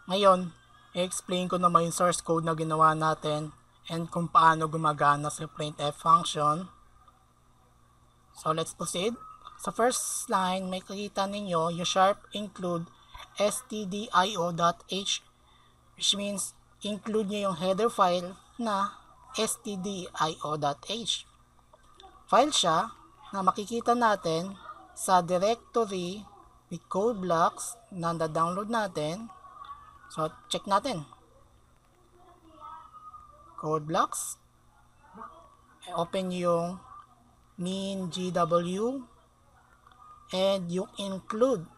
Ngayon, i-explain ko naman yung source code na ginawa natin and kung paano gumagana sa printf function. So, let's proceed. Sa first line, may makikita ninyo yung sharp include stdio.h, which means include nyo yung header file na stdio.h. File siya na makikita natin sa directory with code blocks na na-download natin. So, check natin. Code blocks. Open yung min.gw and yung include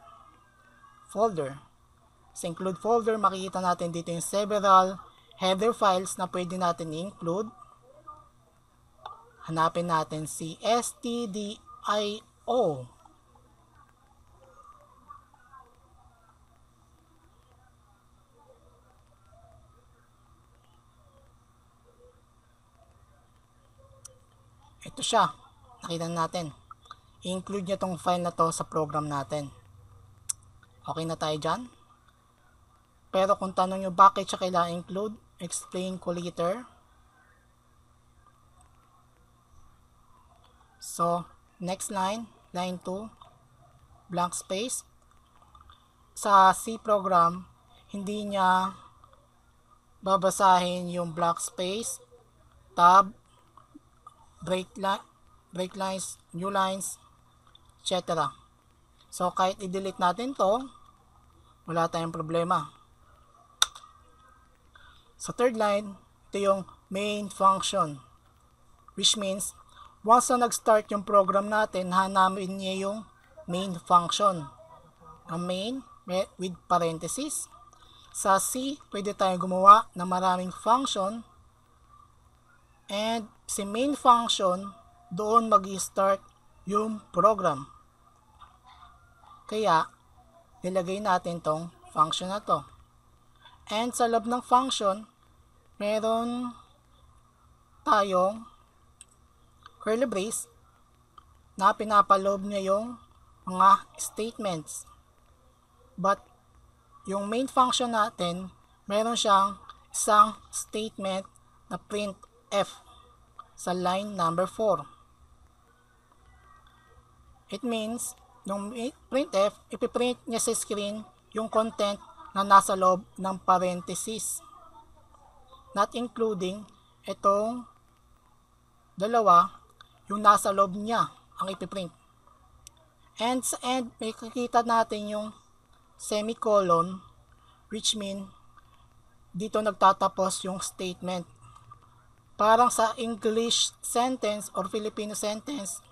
folder. Sa include folder, makikita natin dito yung several header files na pwede natin i-include. Hanapin natin si stdio. Ito siya. Nakita natin. I-include nyo tong file na to sa program natin. Okay na tayo dyan. Pero kung tanong nyo bakit siya kailangan include, explain ko later. So, next line, line 2, blank space. Sa C program, hindi niya babasahin yung blank space, tab, break lines, new lines, etc. So, kahit i-delete natin to, wala tayong problema. Sa third line, ito yung main function, which means once na nag-start yung program natin, hanapin niya yung main function. Ang main with parenthesis. Sa C, pwede tayong gumawa ng maraming function. And si main function, doon mag-start yung program. Kaya, nilagay natin tong function na to. And sa loob ng function, meron tayong curly brace na pinapaloob niya yung mga statements. But, yung main function natin, meron siyang isang statement na printf sa line number 4. It means, nung printf, ipiprint niya sa screen yung content na nasa loob ng parenthesis. Not including itong dalawa, yung nasa loob niya ang ipiprint. And sa end, may kakita natin yung semicolon, which mean dito nagtatapos yung statement. Parang sa English sentence or Filipino sentence,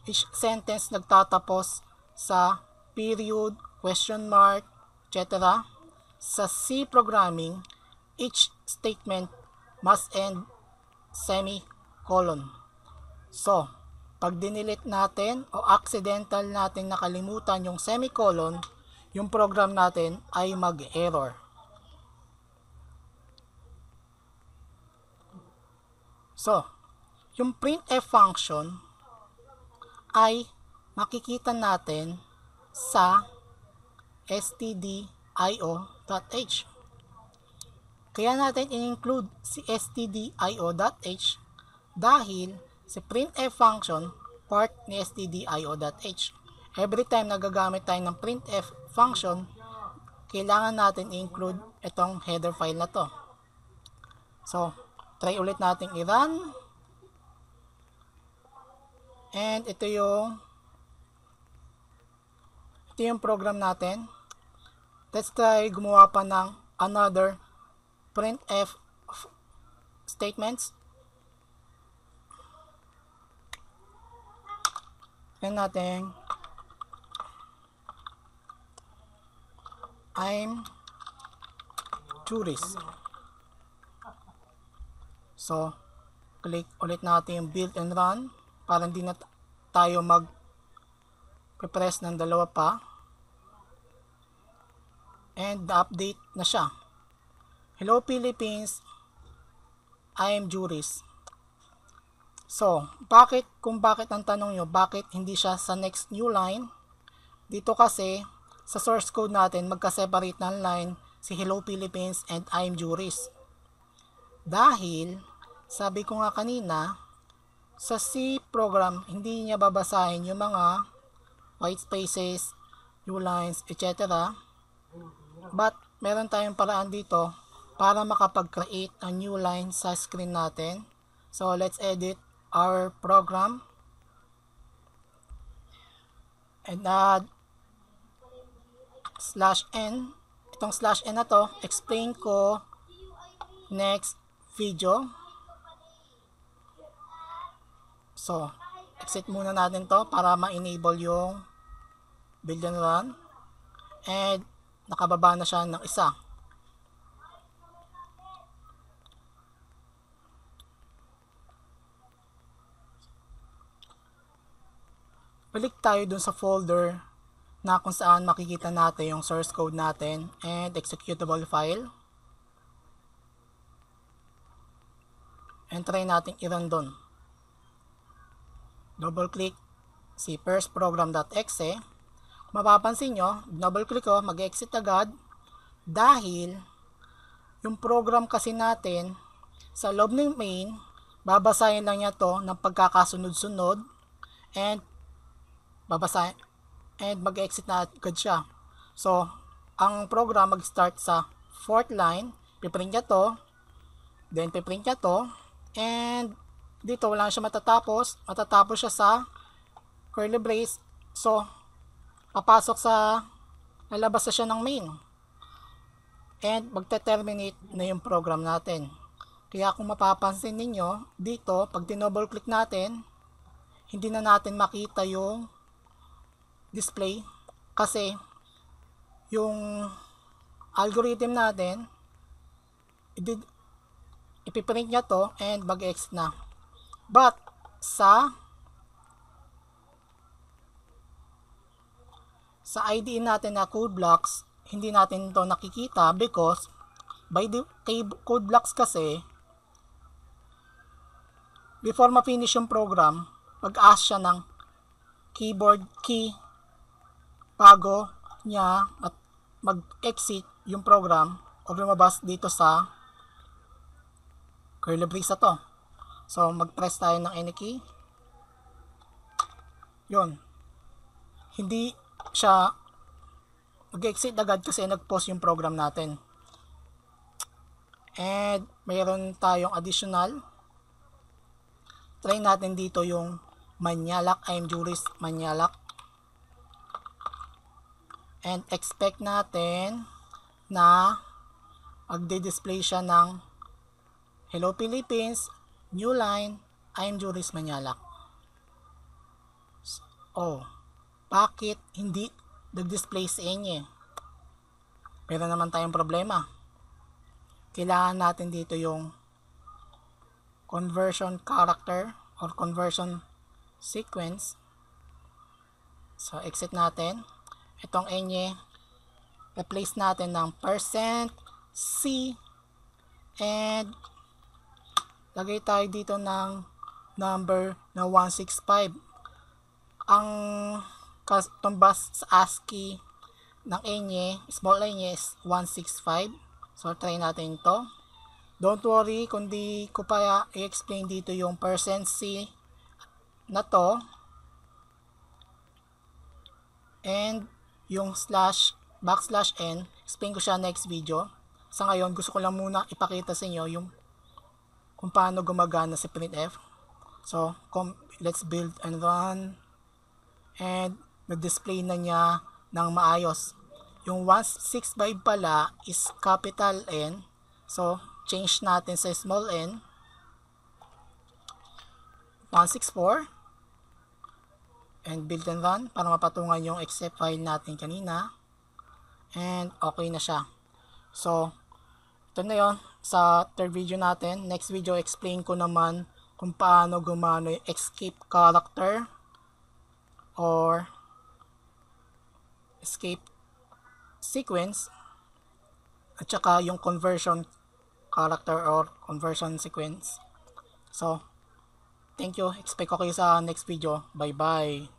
each sentence nagtatapos sa period, question mark, etc. Sa C programming, each statement must end semicolon. So, pag dinilit natin o accidental natin nakalimutan yung semicolon, yung program natin ay mag-error. So, yung printf function ay makikita natin sa stdio.h. Kaya natin in-include si stdio.h dahil si printf function part ni stdio.h. Every time nagagamit tayo ng printf function, kailangan natin i-include itong header file na to. So, try ulit natin i-run. And ito yung program natin. Let's try gumawa pa ng another printf statements. Yan natin. I'm Juris. So, click ulit natin yung build and run para hindi na tayo mag-press ng dalawa pa. And update na siya. Hello Philippines, I am Juris. So, kung bakit ang tanong nyo, bakit hindi siya sa next new line? Dito kasi, sa source code natin, magka-separate ng line si Hello Philippines and I'm Juris. Dahil, sabi ko nga kanina, sa C program, hindi niya babasahin yung mga white spaces, new lines, etc. But, meron tayong paraan dito para makapag-create a new line sa screen natin. So, let's edit our program and add /n. Itong /n na to, explain ko next video. So, exit muna natin to para ma-enable yung build and run. And, nakababa na siya ng isa. Balik tayo dun sa folder na kung saan makikita natin yung source code natin and executable file. And try natin i-run dun. Double click si firstprogram.exe. Mapapansin nyo, double click ko, mag-exit agad dahil yung program kasi natin sa loob ng main, babasahin lang niya to ng pagkakasunod-sunod and babasahin and mag-exit na agad siya. So, ang program mag-start sa 4th line, piprint niya to, then piprint niya to, and dito wala siya matatapos siya sa curly brace. So, papasok sa, lalabas na siya ng main. And magte-terminate na yung program natin. Kaya kung mapapansin ninyo, dito, pag dinouble click natin, hindi na natin makita yung display kasi yung algorithm natin ipiprint niya to and mag-exit na. But sa IDE natin na code blocks, hindi natin to nakikita because by the code blocks kasi before ma-finish yung program, mag-ask siya ng keyboard key bago niya at mag-exit yung program o lumabas dito sa curly brace na to. So, mag-press tayo ng any key. Yun. Hindi siya mag-exit agad kasi nag-pause yung program natin. And, mayroon tayong additional. Try natin dito yung Manyalak. I'm Juris Manyalak. And expect natin na magde-display siya ng Hello Philippines, new line, I'm Juris Manyalak. Oh, bakit hindi nag-display sa inyo? Meron naman tayong problema. Kailangan natin dito yung conversion character or conversion sequence. So, exit natin. Itong enye, replace natin ng %C and lagay tayo dito ng number na 165. Ang katumbas sa ASCII ng enye, small enye is 165. So, try natin ito. Don't worry kung di ko pa i-explain dito yung %C na to and yung /n, explain ko siya next video. Sa ngayon, gusto ko lang muna ipakita sa inyo yung kung paano gumagana si printf. So, let's build and run. And, nag-display na niya ng maayos. Yung 165 pala is capital N. So, change natin sa small n. 164. And build and run para mapatungan yung except file natin kanina. And okay na siya. So, ito na yon sa third video natin. Next video, explain ko naman kung paano gumano yung escape character or escape sequence at saka yung conversion character or conversion sequence. So, thank you. Expect ko kayo sa next video. Bye-bye.